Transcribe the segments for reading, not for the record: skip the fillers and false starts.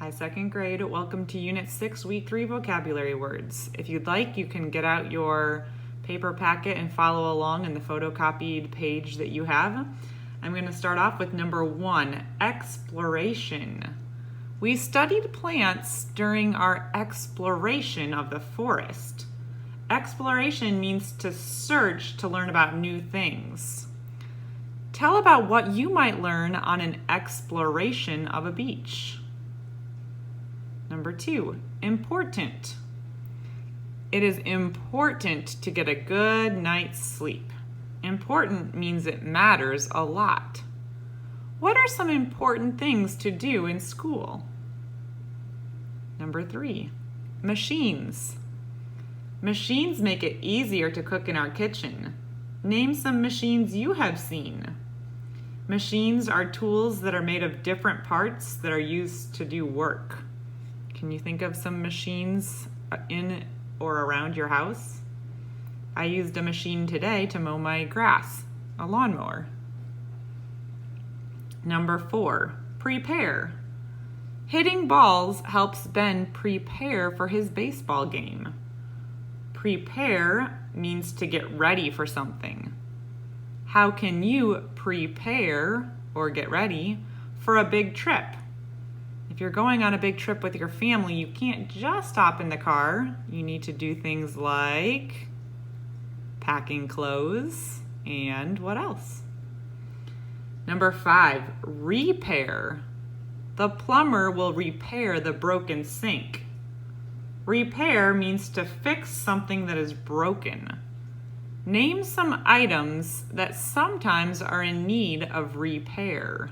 Hi, second grade. Welcome to Unit 6, Week 3 vocabulary words. If you'd like, you can get out your paper packet and follow along in the photocopied page that you have. I'm going to start off with number 1, exploration. We studied plants during our exploration of the forest. Exploration means to search to learn about new things. Tell about what you might learn on an exploration of a beach. Number 2, important. It is important to get a good night's sleep. Important means it matters a lot. What are some important things to do in school? Number 3, machines. Machines make it easier to cook in our kitchen. Name some machines you have seen. Machines are tools that are made of different parts that are used to do work. Can you think of some machines in or around your house? I used a machine today to mow my grass, a lawnmower. Number 4, prepare. Hitting balls helps Ben prepare for his baseball game. Prepare means to get ready for something. How can you prepare or get ready for a big trip? If you're going on a big trip with your family, you can't just hop in the car. You need to do things like packing clothes and what else? Number 5, repair. The plumber will repair the broken sink. Repair means to fix something that is broken. Name some items that sometimes are in need of repair.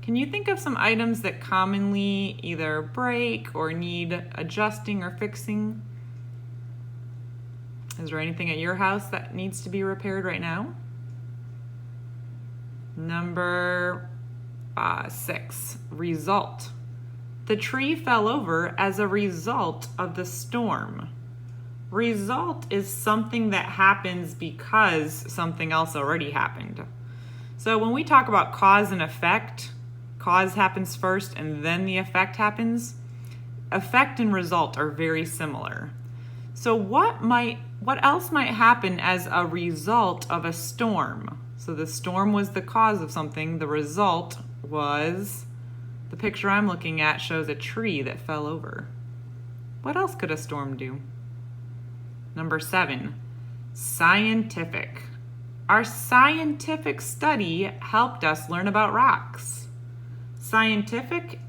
Can you think of some items that commonly either break or need adjusting or fixing? Is there anything at your house that needs to be repaired right now? Number 6, result. The tree fell over as a result of the storm. Result is something that happens because something else already happened. So when we talk about cause and effect, cause happens first and then the effect happens. Effect and result are very similar. So what else might happen as a result of a storm? So the storm was the cause of something. The result was, the picture I'm looking at shows a tree that fell over. What else could a storm do? Number 7, scientific. Our scientific study helped us learn about rocks. Scientific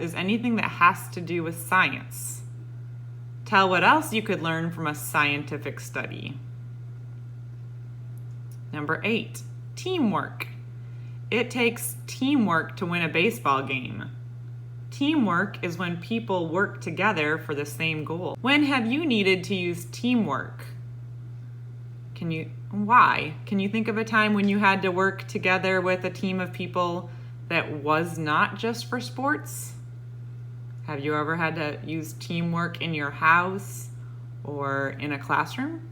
is anything that has to do with science. Tell what else you could learn from a scientific study. Number 8, teamwork. It takes teamwork to win a baseball game. Teamwork is when people work together for the same goal. When have you needed to use teamwork? Why? Can you think of a time when you had to work together with a team of people that was not just for sports? Have you ever had to use teamwork in your house or in a classroom?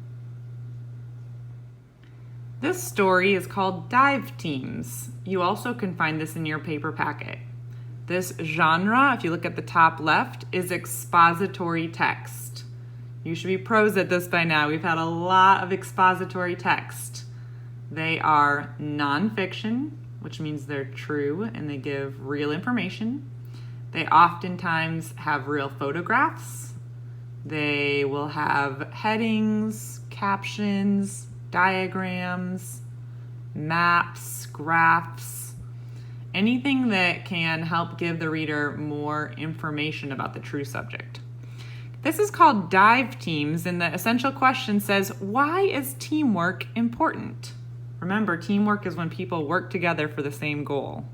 This story is called Dive Teams. You also can find this in your paper packet. This genre, if you look at the top left, is expository text. You should be pros at this by now. We've had a lot of expository text. They are nonfiction, which means they're true and they give real information. They oftentimes have real photographs. They will have headings, captions, diagrams, maps, graphs, anything that can help give the reader more information about the true subject. This is called Dive Teams, and the essential question says, why is teamwork important? Remember, teamwork is when people work together for the same goal.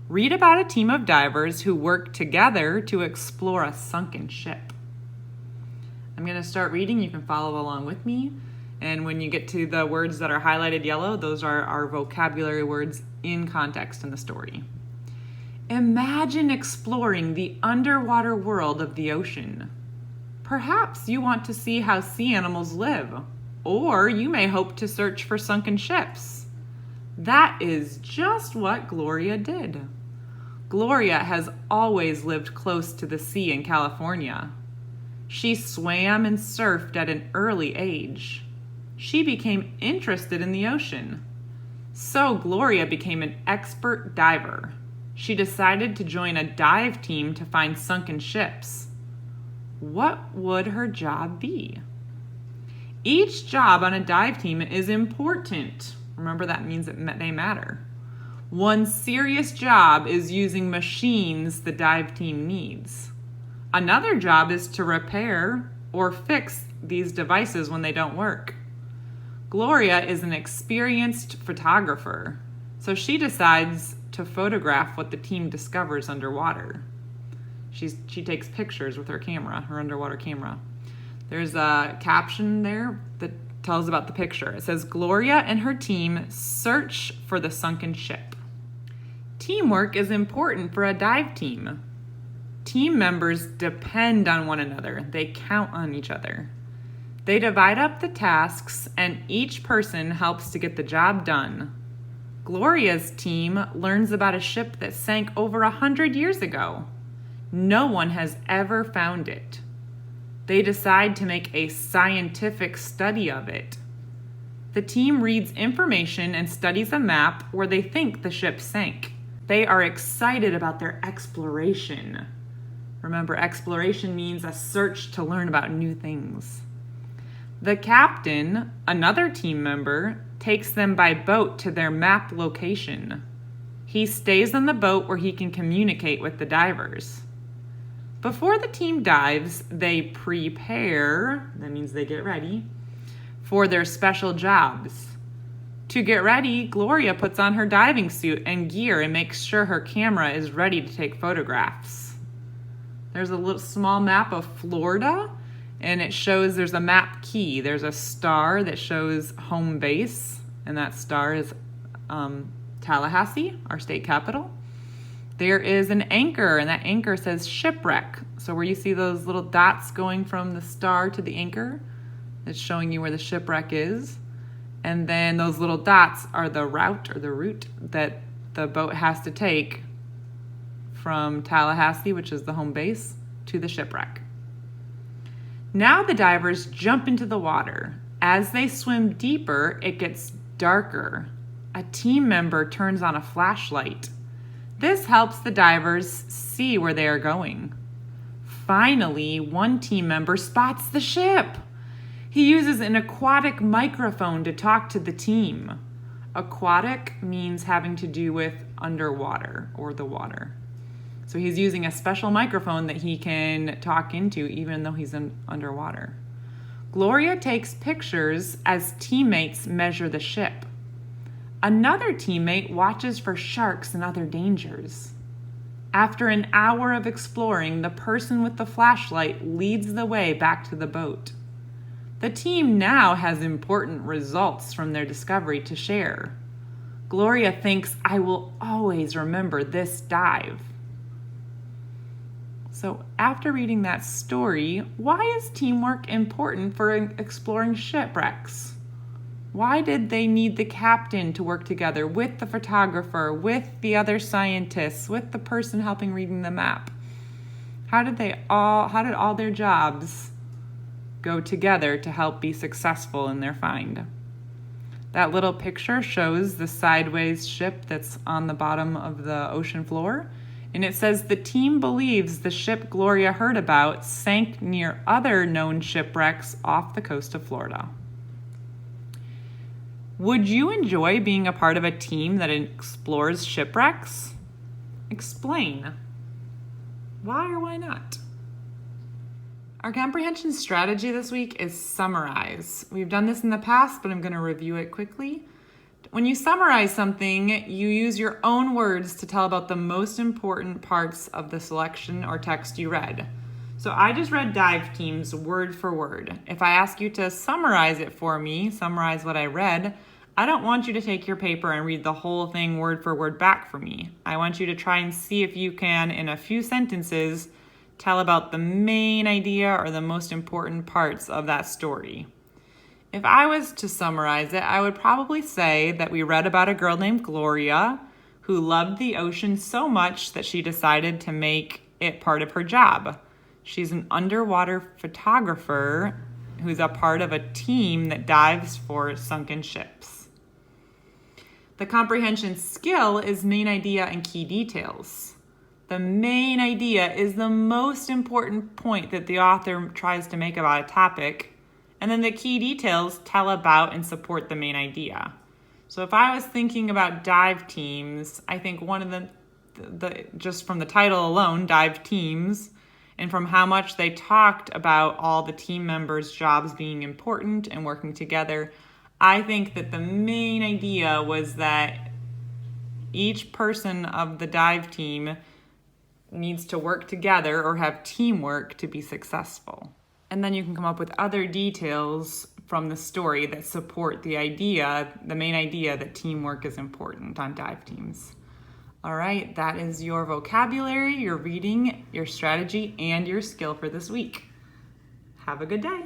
Read about a team of divers who work together to explore a sunken ship. I'm going to start reading. You can follow along with me. And when you get to the words that are highlighted yellow, those are our vocabulary words in context in the story. Imagine exploring the underwater world of the ocean. Perhaps you want to see how sea animals live, or you may hope to search for sunken ships. That is just what Gloria did. Gloria has always lived close to the sea in California. She swam and surfed at an early age. She became interested in the ocean. So Gloria became an expert diver. She decided to join a dive team to find sunken ships. What would her job be? Each job on a dive team is important. Remember, that means that they matter. One serious job is using machines the dive team needs. Another job is to repair or fix these devices when they don't work. Gloria is an experienced photographer, so she decides to photograph what the team discovers underwater. She takes pictures with her camera, her underwater camera. There's a caption there that tells about the picture. It says, Gloria and her team search for the sunken ship. Teamwork is important for a dive team. Team members depend on one another. They count on each other. They divide up the tasks, and each person helps to get the job done. Gloria's team learns about a ship that sank over 100 years ago. No one has ever found it. They decide to make a scientific study of it. The team reads information and studies a map where they think the ship sank. They are excited about their exploration. Remember, exploration means a search to learn about new things. The captain, another team member, takes them by boat to their map location. He stays on the boat where he can communicate with the divers. Before the team dives, they prepare, that means they get ready, for their special jobs. To get ready, Gloria puts on her diving suit and gear and makes sure her camera is ready to take photographs. There's a little small map of Florida, and it shows there's a map key. There's a star that shows home base, and that star is Tallahassee, our state capital. There is an anchor, and that anchor says Shipwreck. So where you see those little dots going from the star to the anchor, it's showing you where the shipwreck is. And then those little dots are the route that the boat has to take from Tallahassee, which is the home base, to the shipwreck. Now the divers jump into the water. As they swim deeper, it gets darker. A team member turns on a flashlight. This helps the divers see where they are going. Finally, one team member spots the ship. He uses an aquatic microphone to talk to the team. Aquatic means having to do with underwater or the water. So he's using a special microphone that he can talk into even though he's underwater. Gloria takes pictures as teammates measure the ship. Another teammate watches for sharks and other dangers. After an hour of exploring, the person with the flashlight leads the way back to the boat. The team now has important results from their discovery to share. Gloria thinks, I will always remember this dive. So after reading that story, why is teamwork important for exploring shipwrecks? Why did they need the captain to work together with the photographer, with the other scientists, with the person helping reading the map? How did all their jobs go together to help be successful in their find? That little picture shows the sideways ship that's on the bottom of the ocean floor. And it says the team believes the ship Gloria heard about sank near other known shipwrecks off the coast of Florida. Would you enjoy being a part of a team that explores shipwrecks? Explain. Why or why not? Our comprehension strategy this week is summarize. We've done this in the past, but I'm going to review it quickly. When you summarize something, you use your own words to tell about the most important parts of the selection or text you read. So I just read dive teams word for word. If I ask you to summarize it for me, summarize what I read, I don't want you to take your paper and read the whole thing word for word back for me. I want you to try and see if you can, in a few sentences, tell about the main idea or the most important parts of that story. If I was to summarize it, I would probably say that we read about a girl named Gloria who loved the ocean so much that she decided to make it part of her job. She's an underwater photographer who's a part of a team that dives for sunken ships. The comprehension skill is main idea and key details. The main idea is the most important point that the author tries to make about a topic, and then the key details tell about and support the main idea. So if I was thinking about dive teams, I think one of the just from the title alone, dive teams, and from how much they talked about all the team members' jobs being important and working together, I think that the main idea was that each person of the dive team needs to work together or have teamwork to be successful. And then you can come up with other details from the story that support the idea, the main idea that teamwork is important on dive teams. All right, that is your vocabulary, your reading, your strategy, and your skill for this week. Have a good day.